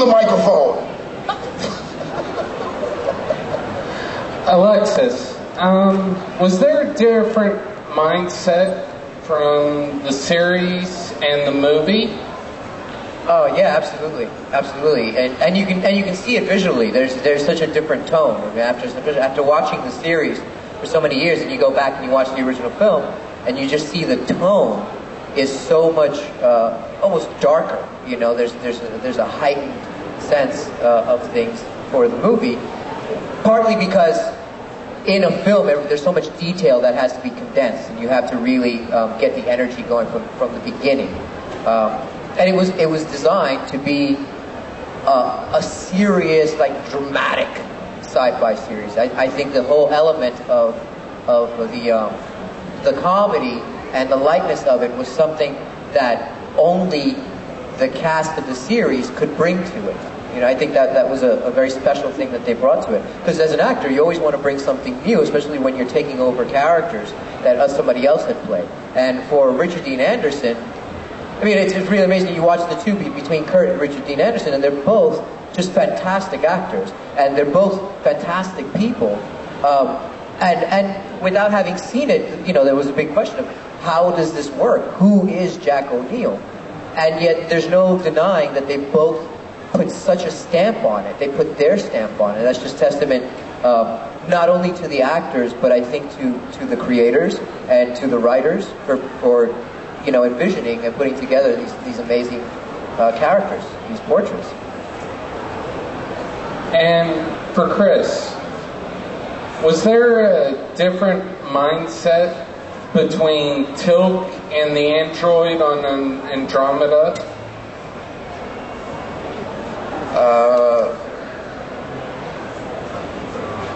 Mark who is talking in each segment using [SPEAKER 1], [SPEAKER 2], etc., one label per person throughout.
[SPEAKER 1] the microphone.
[SPEAKER 2] Alexis, was there a different mindset from the series and the movie?
[SPEAKER 3] Oh yeah, absolutely, and you can see it visually. There's such a different tone. I mean, after watching the series for so many years, and you go back and you watch the original film, and you just see the tone is so much almost darker. You know, there's a heightened sense of things for the movie, partly because in a film there's so much detail that has to be condensed, and you have to really get the energy going from the beginning. And it was designed to be a serious, like, dramatic sci-fi series. I think the whole element of the comedy and the lightness of it was something that only the cast of the series could bring to it. You know, I think that was a very special thing that they brought to it. Because as an actor, you always want to bring something new, especially when you're taking over characters that somebody else had played. And for Richard Dean Anderson, I mean, it's really amazing. You watch the two between Kurt and Richard Dean Anderson, and they're both just fantastic actors, and they're both fantastic people. And without having seen it, you know, there was a big question of how does this work? Who is Jack O'Neill? And yet, there's no denying that they both put such a stamp on it. They put their stamp on it. That's just testament not only to the actors, but I think to the creators and to the writers for you know, envisioning and putting together these amazing characters, these portraits.
[SPEAKER 2] And for Chris, was there a different mindset between Tilk and the android on Andromeda?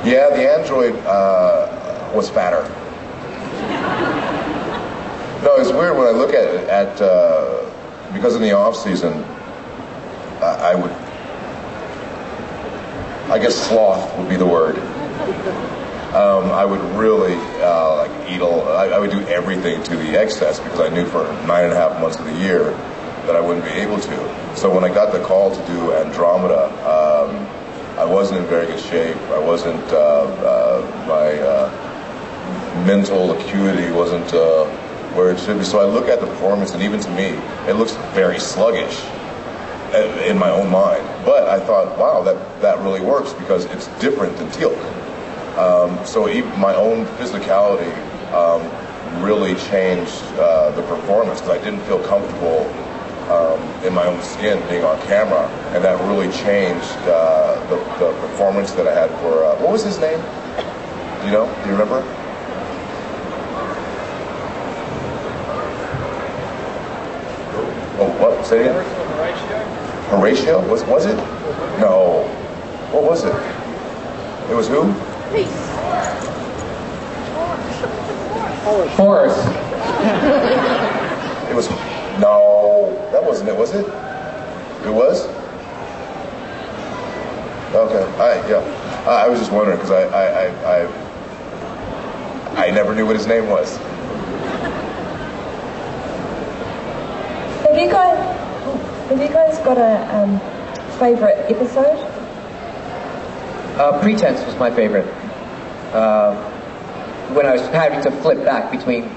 [SPEAKER 1] Yeah, the android was fatter. No, it's weird when I look at it, because in the off season, I guess sloth would be the word. I would really like I would do everything to the excess, because I knew for 9.5 months of the year that I wouldn't be able to. So when I got the call to do Andromeda, I wasn't in very good shape. I wasn't, my mental acuity wasn't where it should be. So I look at the performance, and even to me, it looks very sluggish in my own mind. But I thought, wow, that really works, because it's different than Teal'c. So even my own physicality really changed the performance, because I didn't feel comfortable in my own skin being on camera, and that really changed the performance that I had for, what was his name? Do you remember? Oh, what? Say it again? Horatio? Was it? No. What was it? It was who?
[SPEAKER 4] Peace.
[SPEAKER 2] Forrest.
[SPEAKER 1] It was, no, that wasn't it, was it? It was? Okay, yeah. I was just wondering, because I never knew what his name was.
[SPEAKER 4] Have you guys got a favorite episode?
[SPEAKER 3] Pretense was my favorite. When I was having to flip back between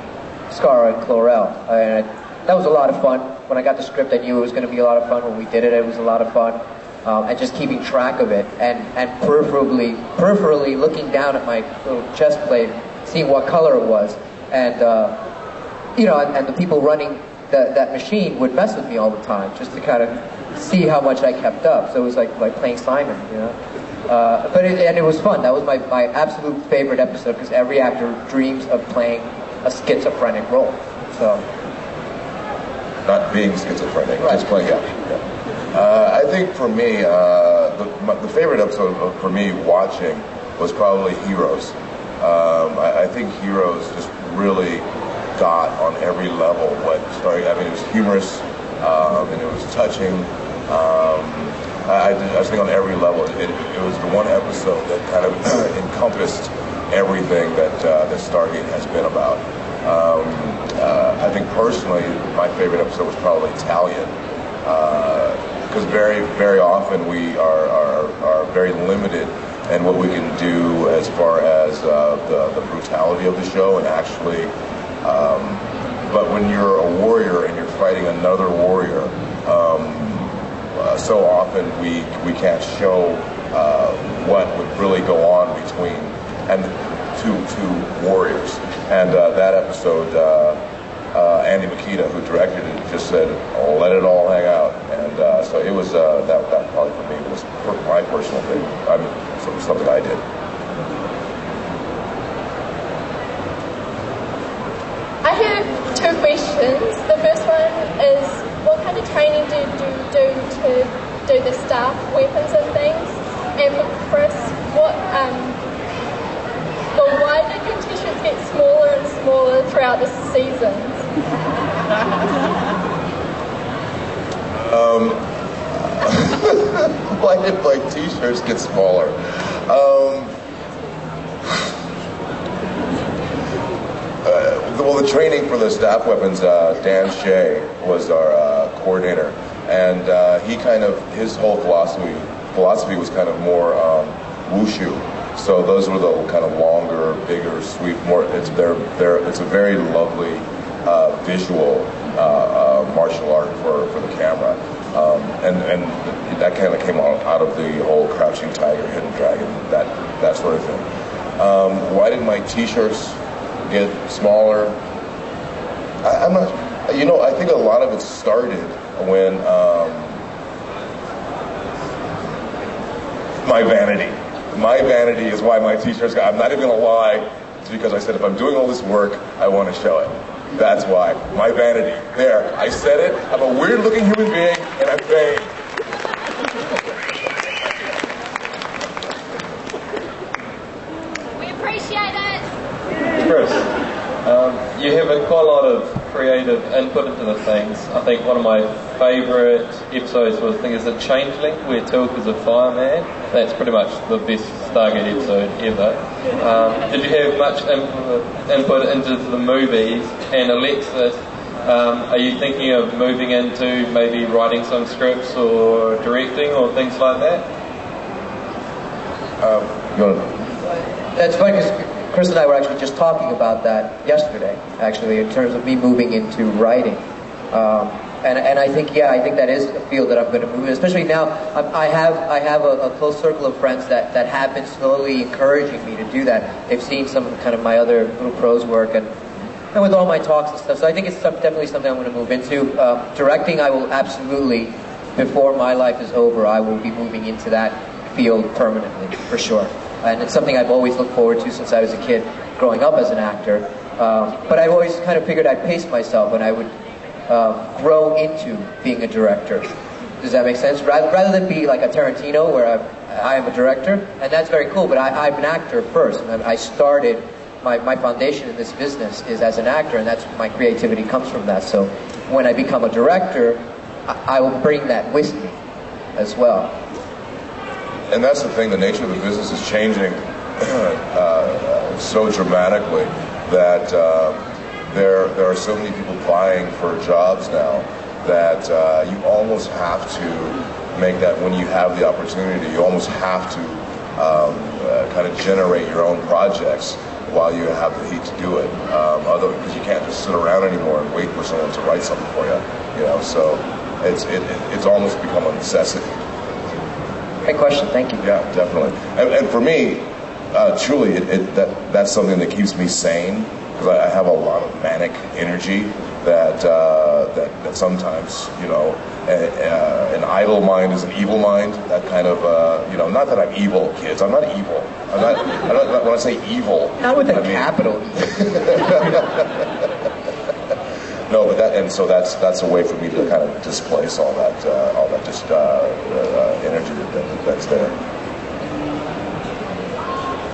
[SPEAKER 3] Scar and Chlorel. That was a lot of fun. When I got the script, I knew it was going to be a lot of fun. When we did it, it was a lot of fun. And just keeping track of it, and peripherally looking down at my little chest plate, seeing what color it was, and you know, and the people running that machine would mess with me all the time, just to kind of see how much I kept up. So it was like playing Simon, you know. But it was fun. That was my absolute favorite episode, because every actor dreams of playing a schizophrenic role. So.
[SPEAKER 1] Not being schizophrenic, right. Just playing, yeah. I think for me, the favorite episode for me watching was probably Heroes. I think Heroes just really got on every level what started. I mean, it was humorous, and it was touching. I just think on every level, it was the one episode that kind of encompassed everything that Stargate has been about. I think personally, my favorite episode was probably Italian, because very often we are very limited in what we can do as far as the brutality of the show, and actually, but when you're a warrior and you're fighting another warrior, so often we can't show what would really go on between and two warriors. And that episode, Andy Makita, who directed it, just said, "Oh, let it all hang out." And so it was that probably for me was my personal thing. Something I did.
[SPEAKER 5] I have two questions. The first one is, what kind of training do you do to do the staff weapons and things? And for Chris, why did your t-shirts get smaller and smaller throughout the seasons?
[SPEAKER 1] Why did my t-shirts get smaller? Well, the training for the staff weapons, Dan Shea was our coordinator, and his whole philosophy was kind of more wushu. So those were the kind of longer, bigger, sweet, more. It's a very lovely visual martial art for the camera, and that kind of came out of the whole Crouching Tiger, Hidden Dragon, that sort of thing. Why did my t-shirts get smaller? I'm not. I think a lot of it started when my vanity. My vanity is why my t-shirts got. I'm not even gonna lie. It's because I said if I'm doing all this work, I want to show it. That's why. My vanity. There. I said it. I'm a weird-looking human being, and I'm vain.
[SPEAKER 5] We appreciate it.
[SPEAKER 6] Chris, you have quite a lot of creative input into the things. I think one of my favourite episodes was, is it Changeling, where Tilk is a fireman. That's pretty much the best Stargate episode ever. Did you have much input into the movies? And Alexis, are you thinking of moving into maybe writing some scripts or directing or things like that?
[SPEAKER 3] That's funny because Chris and I were actually just talking about that yesterday, actually, in terms of me moving into writing. And I think that is a field that I'm going to move in, especially now. I have a close circle of friends that have been slowly encouraging me to do that. They've seen some kind of my other little prose work and with all my talks and stuff. So I think it's definitely something I'm going to move into. Directing, I will absolutely, before my life is over, I will be moving into that field permanently, for sure. And it's something I've always looked forward to since I was a kid, growing up as an actor. But I've always kind of figured I'd pace myself and I would grow into being a director. Does that make sense? Rather than be like a Tarantino, where I am a director, and that's very cool, but I'm an actor first. And I started, my foundation in this business is as an actor, and that's my creativity comes from that. So when I become a director, I will bring that with me as well.
[SPEAKER 1] And that's the thing, the nature of the business is changing so dramatically that there are so many people vying for jobs now that you almost have to make that, when you have the opportunity, you almost have to kind of generate your own projects while you have the heat to do it. Because you can't just sit around anymore and wait for someone to write something for you. So it's almost become a necessity.
[SPEAKER 3] Great question, thank you.
[SPEAKER 1] Yeah, definitely. And for me, truly, that's something that keeps me sane, because I have a lot of manic energy that sometimes, an idle mind is an evil mind. That kind of, not that I'm evil, kids. I'm not evil. When I say evil,
[SPEAKER 3] not with a capital E.
[SPEAKER 1] No, but so that's a way for me to kind of displace all that energy that's there.